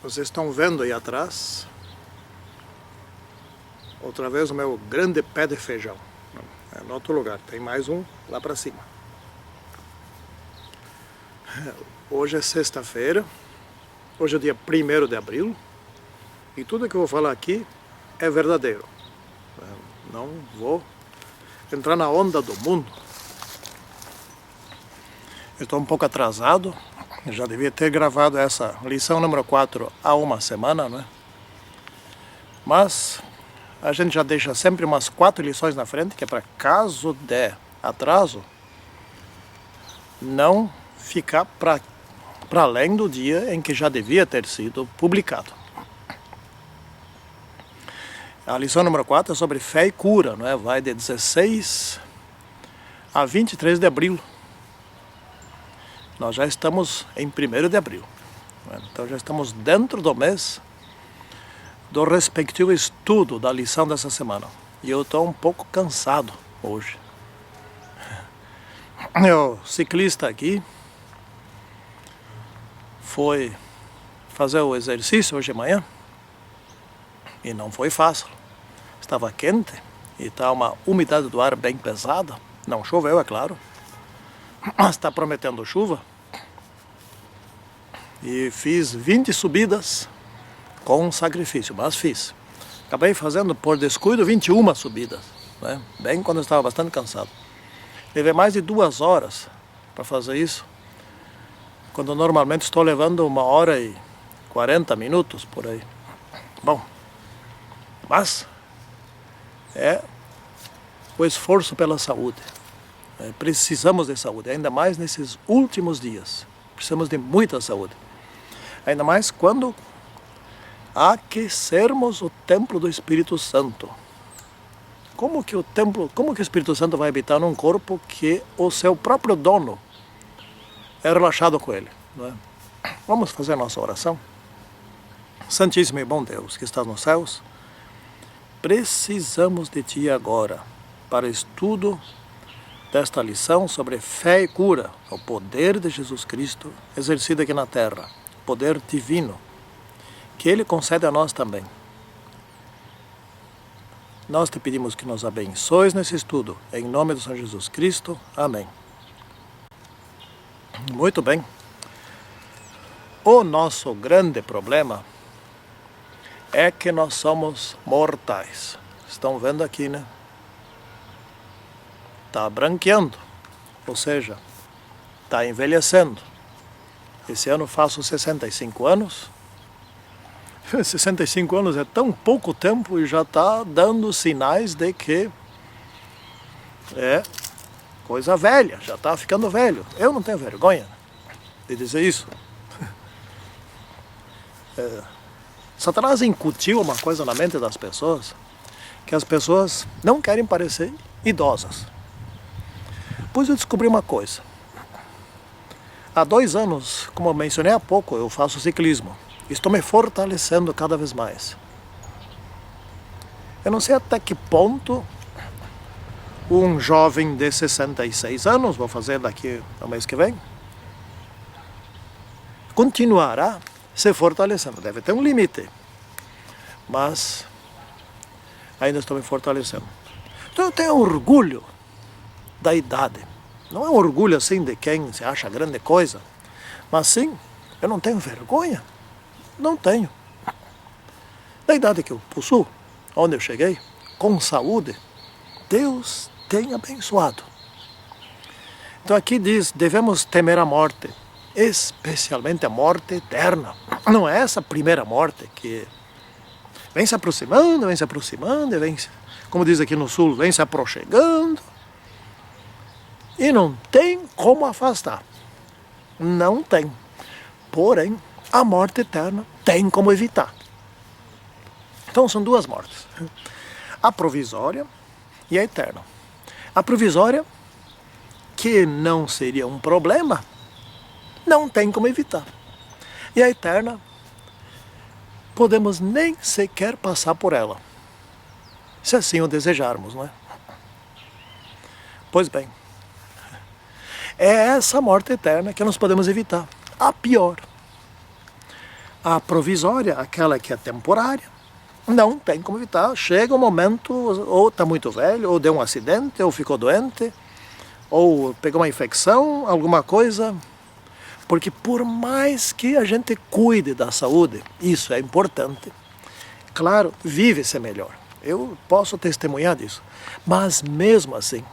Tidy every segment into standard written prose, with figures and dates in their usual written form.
Vocês estão vendo aí atrás, outra vez o meu grande pé de feijão. É em outro lugar, tem mais um lá para cima. Hoje é sexta-feira, hoje é dia 1º de abril, e tudo que eu vou falar aqui é verdadeiro. Não vou entrar na onda do mundo. Eu estou um pouco atrasado, eu já devia ter gravado essa lição número 4 há uma semana, né? Mas a gente já deixa sempre umas 4 lições na frente, que é para caso der atraso, não ficar para além do dia em que já devia ter sido publicado. A lição número 4 é sobre fé e cura, não é? Vai de 16 a 23 de abril. Nós já estamos em 1º de abril, então já estamos dentro do mês do respectivo estudo da lição dessa semana. E eu estou um pouco cansado hoje. O ciclista aqui foi fazer o exercício hoje de manhã e não foi fácil. Estava quente e está uma umidade do ar bem pesada. Não choveu, é claro, mas está prometendo chuva. E fiz 20 subidas com sacrifício, mas fiz. Acabei fazendo, por descuido, 21 subidas, né? Bem quando eu estava bastante cansado. Levei mais de 2 horas para fazer isso, quando normalmente estou levando 1h e 40 minutos por aí. Bom, mas é o esforço pela saúde. Precisamos de saúde, ainda mais nesses últimos dias. Precisamos de muita saúde. Ainda mais quando aquecermos o templo do Espírito Santo. Como que o Espírito Santo vai habitar num corpo que o seu próprio dono é relaxado com ele, não é? Vamos fazer a nossa oração? Santíssimo e bom Deus, que estás nos céus, precisamos de Ti agora para estudo desta lição sobre fé e cura, o poder de Jesus Cristo exercido aqui na terra, poder divino, que Ele concede a nós também. Nós te pedimos que nos abençoes nesse estudo, em nome do Senhor Jesus Cristo. Amém. Muito bem. O nosso grande problema é que nós somos mortais. Estão vendo aqui, né? Está branqueando, ou seja, está envelhecendo. Esse ano faço 65 anos. 65 anos é tão pouco tempo e já está dando sinais de que é coisa velha, já está ficando velho. Eu não tenho vergonha de dizer isso. Satanás incutiu uma coisa na mente das pessoas, que as pessoas não querem parecer idosas. Pois eu descobri uma coisa. Há 2 anos, como eu mencionei há pouco, eu faço ciclismo. Estou me fortalecendo cada vez mais. Eu não sei até que ponto um jovem de 66 anos, vou fazer daqui ao mês que vem, continuará se fortalecendo. Deve ter um limite. Mas ainda estou me fortalecendo. Então eu tenho orgulho da idade. Não é um orgulho assim de quem se acha grande coisa, mas sim, eu não tenho vergonha. Não tenho. Da idade que eu possuo, onde eu cheguei, com saúde, Deus tem abençoado. Então aqui diz, devemos temer a morte, especialmente a morte eterna. Não é essa primeira morte que vem se aproximando, vem, como diz aqui no sul, vem se aproximando. E não tem como afastar. Não tem. Porém, a morte eterna tem como evitar. Então são 2 mortes. A provisória e a eterna. A provisória, que não seria um problema, não tem como evitar. E a eterna, podemos nem sequer passar por ela, se assim o desejarmos, não é? Pois bem, é essa morte eterna que nós podemos evitar. A pior. A provisória, aquela que é temporária, não tem como evitar. Chega um momento, ou está muito velho, ou deu um acidente, ou ficou doente, ou pegou uma infecção, alguma coisa. Porque por mais que a gente cuide da saúde, isso é importante. Claro, vive-se melhor. Eu posso testemunhar disso. Mas mesmo assim,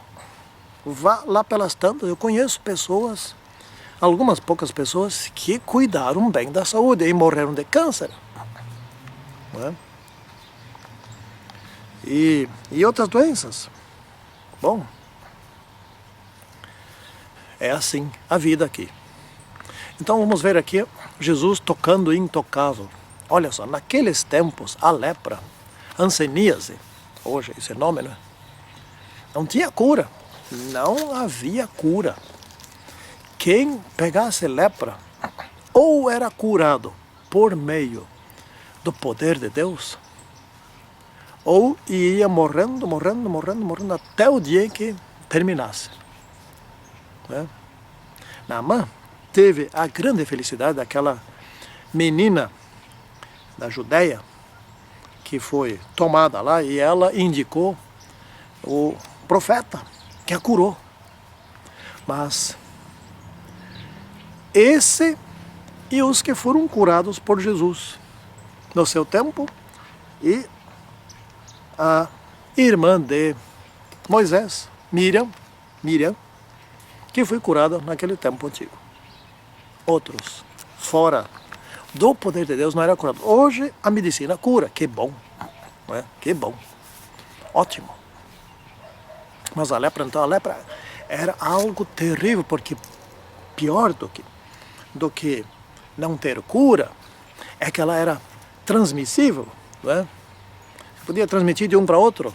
vá lá pelas tantas, eu conheço pessoas, algumas poucas pessoas, que cuidaram bem da saúde e morreram de câncer. Não é? E outras doenças. Bom, é assim a vida aqui. Então vamos ver aqui Jesus tocando o intocável. Olha só, naqueles tempos a lepra, hanseníase, hoje esse nome, né? Não tinha cura. Não havia cura. Quem pegasse lepra ou era curado por meio do poder de Deus, ou ia morrendo até o dia em que terminasse. Né? Naamã teve a grande felicidade daquela menina da Judeia que foi tomada lá e ela indicou o profeta que a curou. Mas esse e os que foram curados por Jesus no seu tempo, e a irmã de Moisés, Miriam, que foi curada naquele tempo antigo. Outros, fora do poder de Deus, não era curado. Hoje a medicina cura, que bom, não é? Que bom, ótimo. Mas a lepra era algo terrível, porque pior do que não ter cura é que ela era transmissível, não é? Você podia transmitir de um para outro.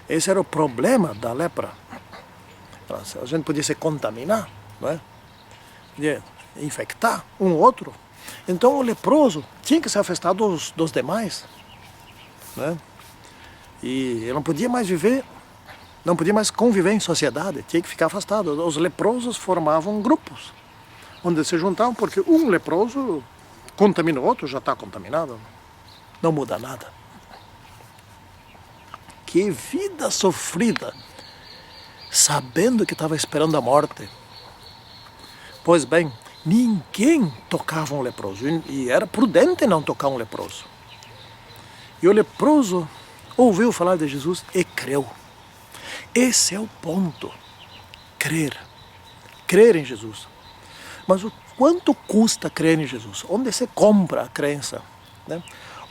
Esse era o problema da lepra. A gente podia se contaminar, não é? Podia infectar um outro. Então o leproso tinha que se afastar dos demais, não é? E ele não podia mais viver, não podia mais conviver em sociedade, tinha que ficar afastado. Os leprosos formavam grupos, onde se juntavam, porque um leproso contamina o outro, já está contaminado. Não muda nada. Que vida sofrida, sabendo que estava esperando a morte. Pois bem, ninguém tocava um leproso, e era prudente não tocar um leproso. E o leproso ouviu falar de Jesus e creu. Esse é o ponto. Crer em Jesus. Mas o quanto custa crer em Jesus? Onde se compra a crença? Né?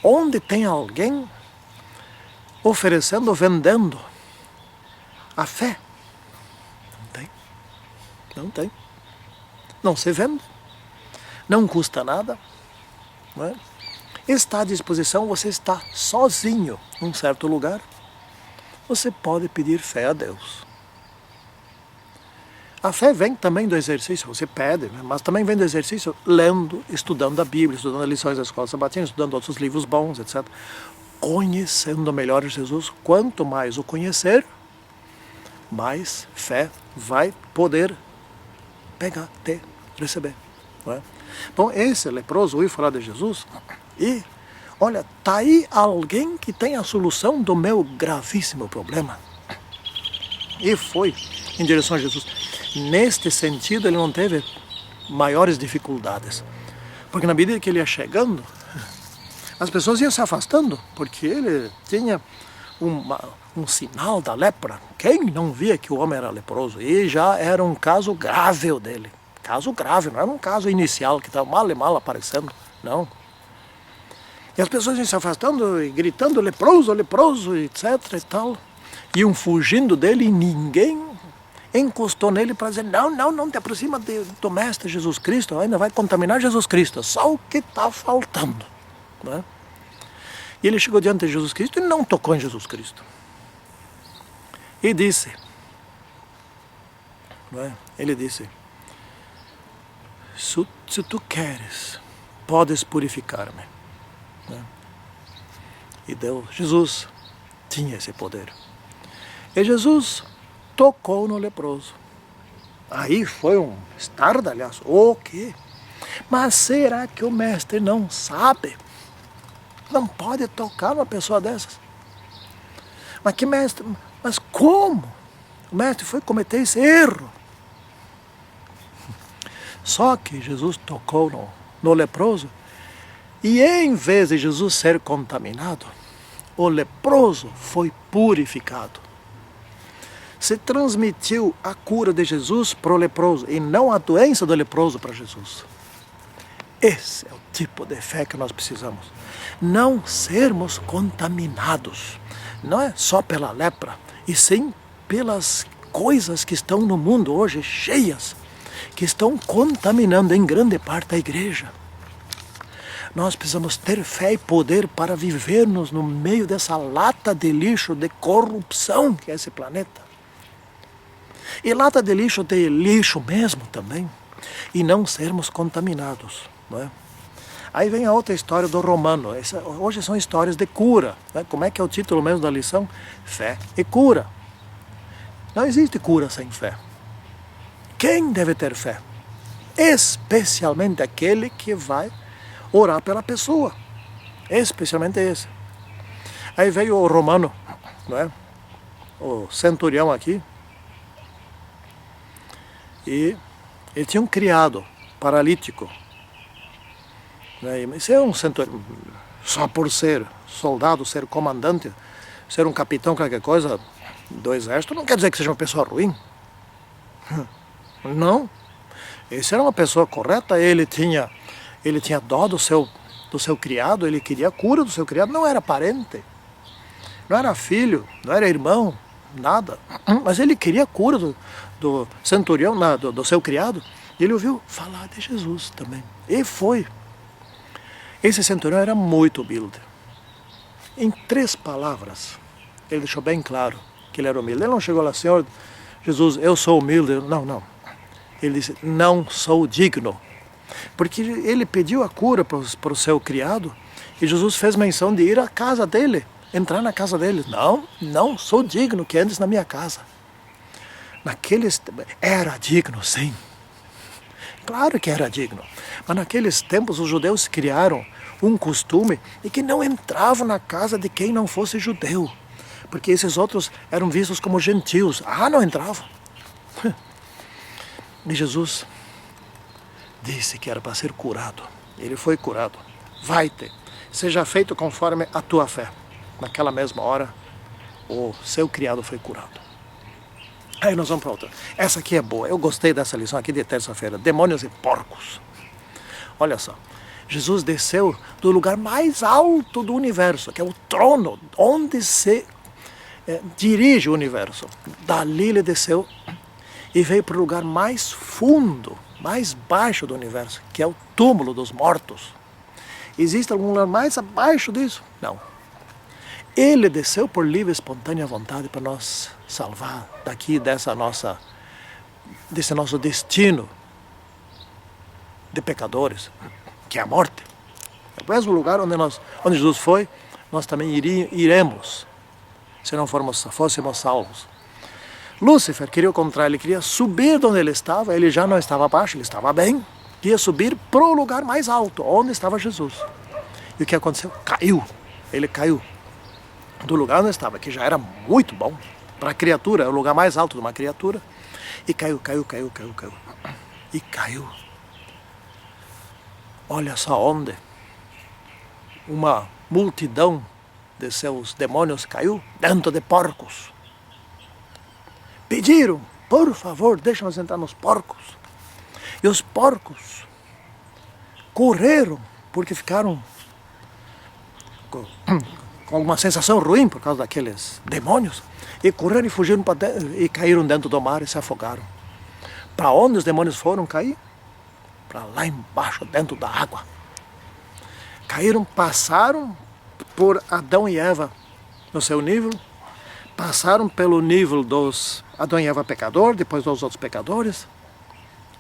Onde tem alguém oferecendo, vendendo a fé? Não tem. Não se vende. Não custa nada. Não é? Está à disposição, você está sozinho em um certo lugar. Você pode pedir fé a Deus. A fé vem também do exercício, você pede, né? Mas também vem do exercício lendo, estudando a Bíblia, estudando as lições da escola sabatina, estudando outros livros bons, etc. Conhecendo melhor Jesus. Quanto mais o conhecer, mais fé vai poder pegar, ter, receber. Não é? Bom, esse leproso ouviu falar de Jesus e, olha, está aí alguém que tem a solução do meu gravíssimo problema. E foi em direção a Jesus. Neste sentido, ele não teve maiores dificuldades. Porque na medida que ele ia chegando, as pessoas iam se afastando, porque ele tinha um sinal da lepra. Quem não via que o homem era leproso? E já era um caso grave o dele. Caso grave, não era um caso inicial que estava mal e mal aparecendo, não. E as pessoas iam se afastando e gritando leproso, leproso, etc. e tal. Iam fugindo dele e ninguém encostou nele para dizer não te aproxima do Mestre Jesus Cristo, ainda vai contaminar Jesus Cristo, só o que está faltando. Não é? E ele chegou diante de Jesus Cristo e não tocou em Jesus Cristo. E disse, não é? Ele disse, se tu queres, podes purificar-me. Né? E Jesus tinha esse poder. E Jesus tocou no leproso. Aí foi um estardalhaço. O quê? Mas será que o mestre não sabe? Não pode tocar numa pessoa dessas? Mas que mestre? Mas como? O mestre foi cometer esse erro. Só que Jesus tocou no leproso, e em vez de Jesus ser contaminado, o leproso foi purificado. Se transmitiu a cura de Jesus para o leproso e não a doença do leproso para Jesus. Esse é o tipo de fé que nós precisamos. Não sermos contaminados, não é só pela lepra, e sim pelas coisas que estão no mundo hoje cheias, que estão contaminando em grande parte a igreja. Nós precisamos ter fé e poder para vivermos no meio dessa lata de lixo, de corrupção que é esse planeta. E lata de lixo mesmo também, e não sermos contaminados, não é? Aí vem a outra história do romano. Hoje são histórias de cura, né? Como é que é o título mesmo da lição? Fé e cura. Não existe cura sem fé. Quem deve ter fé? Especialmente aquele que vai orar pela pessoa. Especialmente esse. Aí veio o romano, não é? O centurião aqui. E ele tinha um criado paralítico. Isso é um centurião. Só por ser soldado, ser comandante, ser um capitão, qualquer coisa do exército, não quer dizer que seja uma pessoa ruim. Não. Esse era uma pessoa correta, ele tinha dó do seu criado, ele queria a cura do seu criado, não era parente, não era filho, não era irmão, nada, mas ele queria a cura do centurião, do seu criado, e ele ouviu falar de Jesus também, e foi. Esse centurião era muito humilde. Em 3 palavras, ele deixou bem claro que ele era humilde. Ele não chegou lá, Senhor Jesus, eu sou humilde. Não. Ele disse, não sou digno. Porque ele pediu a cura para o seu criado, e Jesus fez menção de ir à casa dele, entrar na casa dele. Não sou digno que andes na minha casa. Era digno, sim. Claro que era digno. Mas naqueles tempos os judeus criaram um costume de que não entravam na casa de quem não fosse judeu. Porque esses outros eram vistos como gentios. Não entravam. E Jesus disse que era para ser curado. Ele foi curado. Vai-te, seja feito conforme a tua fé. Naquela mesma hora, o seu criado foi curado. Aí nós vamos para outra. Essa aqui é boa. Eu gostei dessa lição aqui de terça-feira. Demônios e porcos. Olha só. Jesus desceu do lugar mais alto do universo, que é o trono, onde se dirige o universo. Dali ele desceu e veio para o lugar mais fundo, mais baixo do universo, que é o túmulo dos mortos. Existe algum lugar mais abaixo disso? Não. Ele desceu por livre e espontânea vontade para nos salvar daqui desse nosso destino de pecadores, que é a morte. É o mesmo lugar onde Jesus foi, nós também iremos, se não fôssemos salvos. Lúcifer queria o contrário, ele queria subir de onde ele estava, ele já não estava abaixo, ele estava bem, queria subir para o lugar mais alto, onde estava Jesus. E o que aconteceu? Ele caiu do lugar onde estava, que já era muito bom, para a criatura, é o lugar mais alto de uma criatura, e caiu. E caiu. Olha só onde. Uma multidão de seus demônios caiu dentro de porcos. Pediram, por favor, deixa-nos entrar nos porcos. E os porcos correram, porque ficaram com uma sensação ruim por causa daqueles demônios, e correram e fugiram para dentro, e caíram dentro do mar e se afogaram. Para onde os demônios foram cair? Para lá embaixo, dentro da água. Caíram, passaram por Adão e Eva no seu nível, passaram pelo nível dos Adão e Eva pecador, depois dos outros pecadores,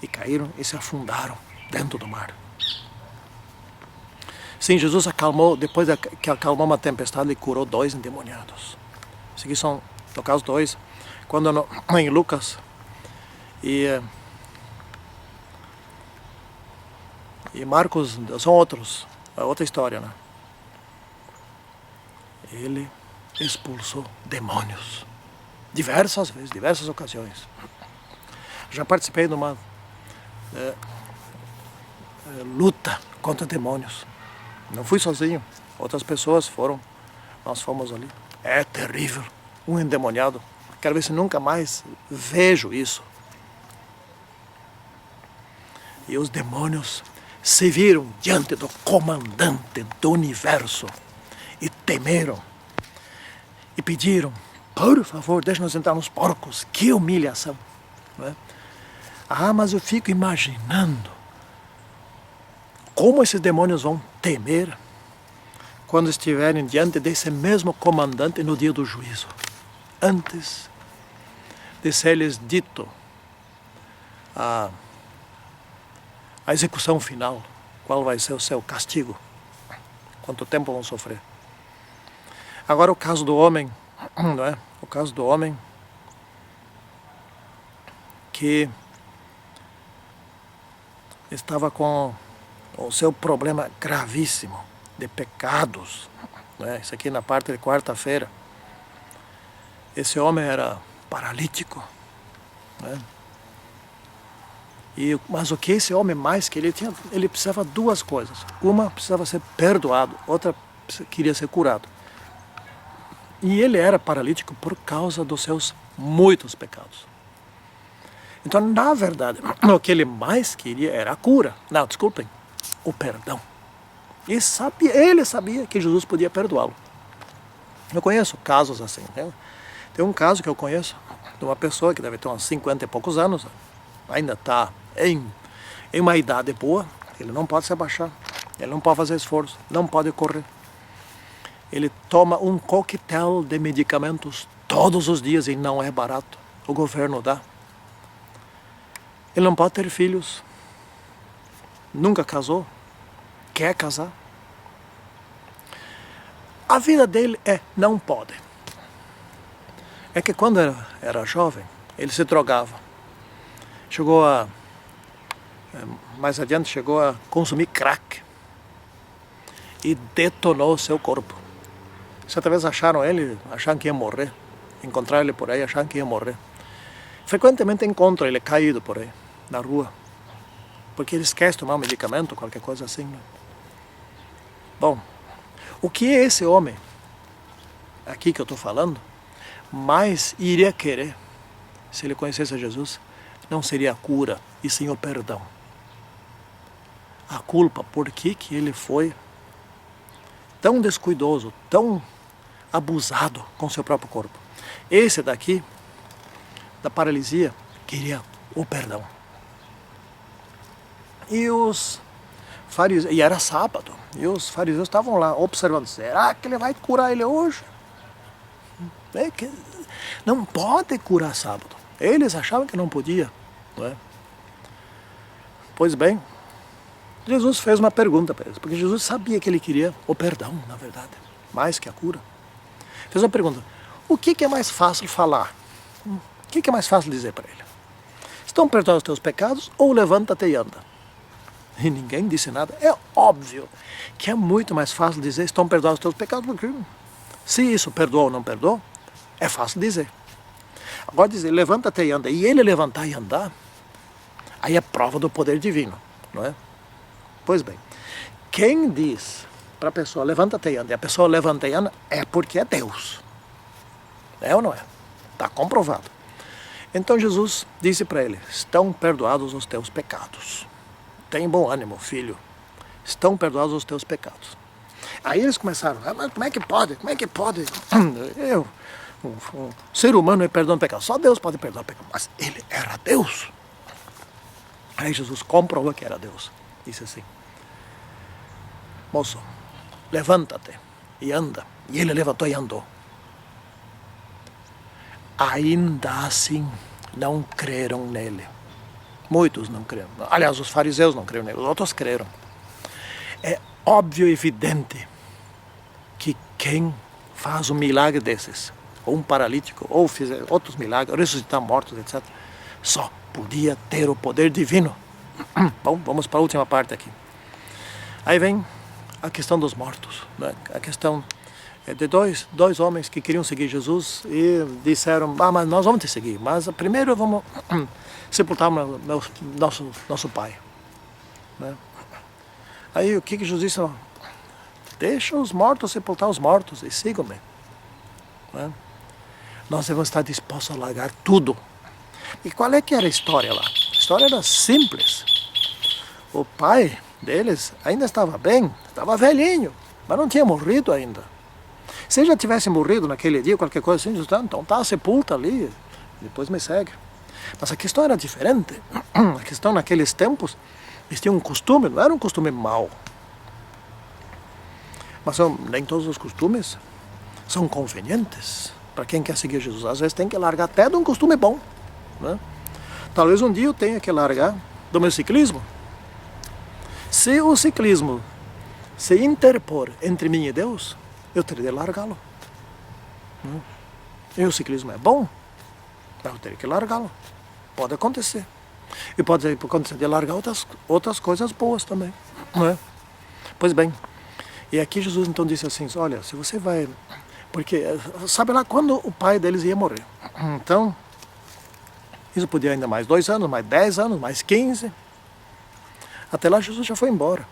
e caíram e se afundaram dentro do mar. Sim, Jesus acalmou, depois que acalmou uma tempestade, ele curou 2 endemoniados. Isso aqui são, no caso, 2, quando em Lucas, e E Marcos são outros, é outra história, né? Ele expulsou demônios. Diversas vezes, diversas ocasiões. Já participei de uma luta contra demônios. Não fui sozinho, outras pessoas foram, nós fomos ali. É terrível, um endemoniado. Quero ver se nunca mais vejo isso. E os demônios se viram diante do comandante do universo e temeram e pediram: por favor, deixe-nos entrar nos porcos. Que humilhação, não é? Ah, mas eu fico imaginando como esses demônios vão temer quando estiverem diante desse mesmo comandante no dia do juízo, antes de ser-lhes dito a execução final, qual vai ser o seu castigo, quanto tempo vão sofrer. Agora o caso do homem, não é? O caso do homem que estava com o seu problema gravíssimo de pecados, né? Isso aqui na parte de quarta-feira. Esse homem era paralítico, né? Mas o que esse homem mais queria, ele precisava de duas coisas. Uma, precisava ser perdoado, outra, queria ser curado. E ele era paralítico por causa dos seus muitos pecados. Então, na verdade, o que ele mais queria era a cura. Não, desculpem, o perdão. E ele sabia que Jesus podia perdoá-lo. Eu conheço casos assim, né? Tem um caso que eu conheço de uma pessoa que deve ter uns 50 e poucos anos, ainda está em uma idade boa, ele não pode se abaixar, ele não pode fazer esforço, não pode correr. Ele toma um coquetel de medicamentos todos os dias e não é barato, o governo dá. Ele não pode ter filhos, nunca casou, quer casar. A vida dele não pode. É que quando era jovem, ele se drogava. Mais adiante chegou a consumir crack e detonou o seu corpo. Certa vez acharam que ia morrer. Encontraram ele por aí, acharam que ia morrer. Frequentemente encontram ele caído por aí, na rua. Porque ele esquece de tomar um medicamento, qualquer coisa assim, né? Bom, o que esse homem, aqui que eu estou falando, mais iria querer, se ele conhecesse a Jesus, não seria a cura, e sim o perdão. A culpa, por que ele foi tão descuidoso, tão abusado com seu próprio corpo. Esse daqui, da paralisia, queria o perdão. E os fariseus, e era sábado, e os fariseus estavam lá observando: será que ele vai curar ele hoje? Não pode curar sábado. Eles achavam que não podia, não é? Pois bem, Jesus fez uma pergunta para eles, porque Jesus sabia que ele queria o perdão, na verdade, mais que a cura. Fez uma pergunta: o que é mais fácil falar? O que é mais fácil dizer para ele? Estão perdoados os teus pecados ou levanta-te e anda? E ninguém disse nada. É óbvio que é muito mais fácil dizer estão perdoados os teus pecados, porque se isso perdoa ou não perdoa, é fácil dizer. Agora dizer levanta-te e anda, e ele levantar e andar, aí é prova do poder divino, não é? Pois bem, quem diz para a pessoa levanta-te e anda, e a pessoa levanta e anda, é porque é Deus. É ou não é? Está comprovado. Então Jesus disse para ele: estão perdoados os teus pecados. Tem bom ânimo, filho. Estão perdoados os teus pecados. Aí eles começaram: mas como é que pode? Como é que pode? Um ser humano não perdoa o pecado. Só Deus pode perdoar o pecado. Mas ele era Deus. Aí Jesus comprovou que era Deus. Disse assim: moço, levanta-te e anda. E ele levantou e andou. Ainda assim não creram nele. Muitos não creram. Aliás, os fariseus não creram nele, os outros creram. É óbvio e evidente que quem faz um milagre desses, ou um paralítico, ou fizer outros milagres, ressuscitar mortos, etc., só podia ter o poder divino. Bom, vamos para a última parte aqui. Aí vem a questão dos mortos, né? A questão de dois homens que queriam seguir Jesus e disseram, mas nós vamos te seguir, mas primeiro vamos sepultar nosso pai, né? Aí o que Jesus disse? Não, deixa os mortos sepultar os mortos e sigam-me, né? Nós devemos estar dispostos a largar tudo. E qual é que era a história lá? A história era simples. O pai deles ainda estava bem, estava velhinho, mas não tinha morrido ainda. Se já tivesse morrido naquele dia, qualquer coisa assim, então tá, sepulta ali, depois me segue. Mas a questão era diferente. A questão naqueles tempos, eles tinham um costume, não era um costume mau. Mas nem todos os costumes são convenientes para quem quer seguir Jesus. Às vezes tem que largar até de um costume bom, né? Talvez um dia eu tenha que largar do meu ciclismo. Se o ciclismo se interpor entre mim e Deus, eu terei de largá-lo. E o ciclismo é bom, eu terei que largá-lo. Pode acontecer. E pode acontecer de largar outras coisas boas também, não é? Pois bem, e aqui Jesus então disse assim, olha, se você vai... Porque sabe lá quando o pai deles ia morrer. Então, isso podia ainda mais 2 anos, mais 10 anos, mais 15. Até lá Jesus já foi embora.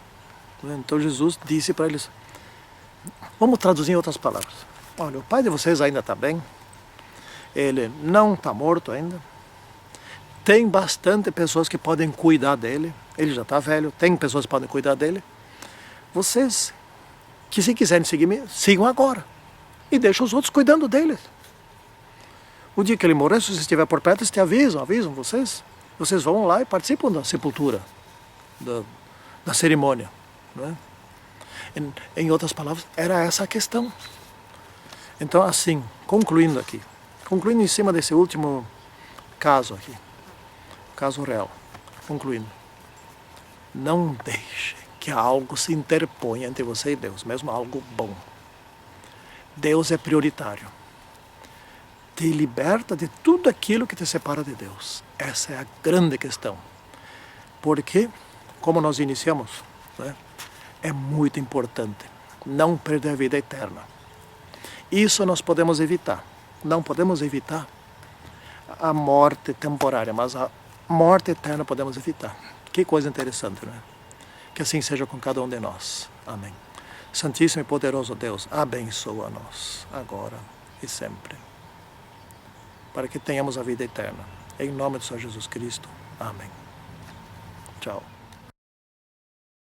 Então Jesus disse para eles, vamos traduzir em outras palavras. Olha, o pai de vocês ainda está bem. Ele não está morto ainda. Tem bastante pessoas que podem cuidar dele. Ele já está velho, tem pessoas que podem cuidar dele. Vocês, que se quiserem seguir, sigam agora. E deixam os outros cuidando dele. O dia que ele morrer, se você estiver por perto, eles te avisam vocês. Vocês vão lá e participam da sepultura, da cerimônia. Não é? Em outras palavras, era essa a questão. Então, assim, concluindo em cima desse último caso aqui, caso real, concluindo, não deixe que algo se interponha entre você e Deus, mesmo algo bom. Deus é prioritário. Te liberta de tudo aquilo que te separa de Deus. Essa é a grande questão. Porque, como nós iniciamos, né, é muito importante não perder a vida eterna. Isso nós podemos evitar. Não podemos evitar a morte temporária, mas a morte eterna podemos evitar. Que coisa interessante, né? Que assim seja com cada um de nós. Amém. Santíssimo e poderoso Deus, abençoa-nos agora e sempre, para que tenhamos a vida eterna. Em nome do Senhor Jesus Cristo. Amém. Tchau.